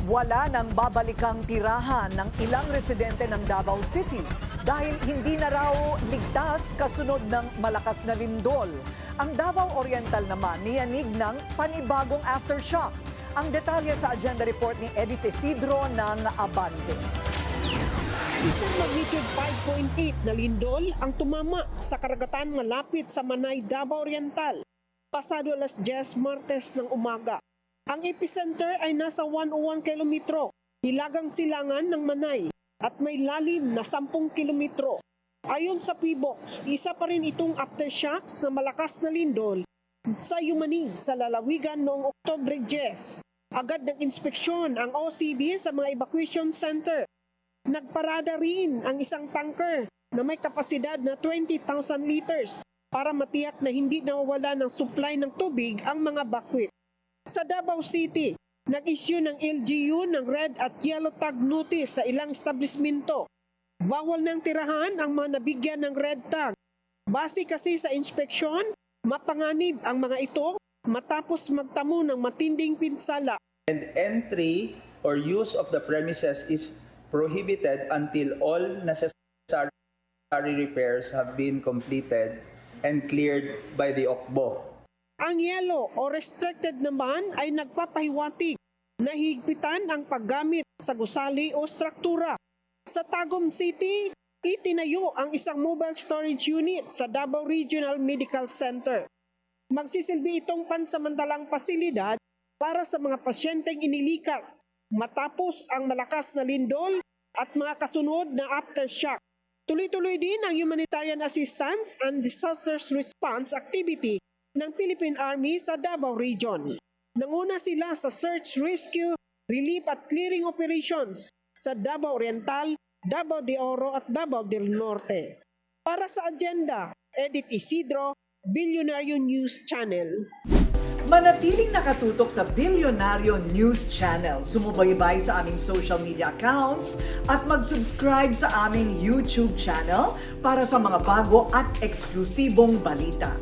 Wala nang babalikang tirahan ng ilang residente ng Davao City dahil hindi na raw ligtas kasunod ng malakas na lindol. Ang Davao Oriental naman niyanig ng panibagong aftershock. Ang detalye sa agenda report ni Edith Isidro ng Abante. Isang magnitude 5.8 na lindol ang tumama sa karagatan malapit sa Manay, Davao Oriental, pasado alas 10 Martes ng umaga. Ang epicenter ay nasa 101 kilometro, hilagang silangan ng Manay at may lalim na 10 kilometro. Ayon sa PBOX, isa pa rin itong aftershocks na malakas na lindol sa yumanig sa lalawigan noong Oktubre 10. Agad nag-inspeksyon ang OCD sa mga evacuation center. Nagparada rin ang isang tanker na may kapasidad na 20,000 liters para matiyak na hindi nawawala ng supply ng tubig ang mga bakwit. Sa Davao City, nag-issue ng LGU ng red at yellow tag notice sa ilang establishmento. Bawal ng tirahan ang mga nabigyan ng red tag. Base kasi sa inspeksyon, mapanganib ang mga ito matapos magtamo ng matinding pinsala. And entry or use of the premises is prohibited until all necessary repairs have been completed and cleared by the OCBO. Ang yellow o restricted naman ay nagpapahiwatig na higpitan ang paggamit sa gusali o struktura. Sa Tagum City, itinayo ang isang mobile storage unit sa Davao Regional Medical Center. Magsisilbi itong pansamantalang pasilidad para sa mga pasyenteng inilikas matapos ang malakas na lindol at mga kasunod na aftershock. Tuloy-tuloy din ang humanitarian assistance and disasters response activity ng Philippine Army sa Davao Region. Nanguna sila sa search, rescue, relief at clearing operations sa Davao Oriental, Davao de Oro at Davao del Norte. Para sa agenda, Edith Isidro, Billionario News Channel. Manatiling nakatutok sa Billionario News Channel. Sumubaybay sa aming social media accounts at mag-subscribe sa aming YouTube channel para sa mga bago at eksklusibong balita.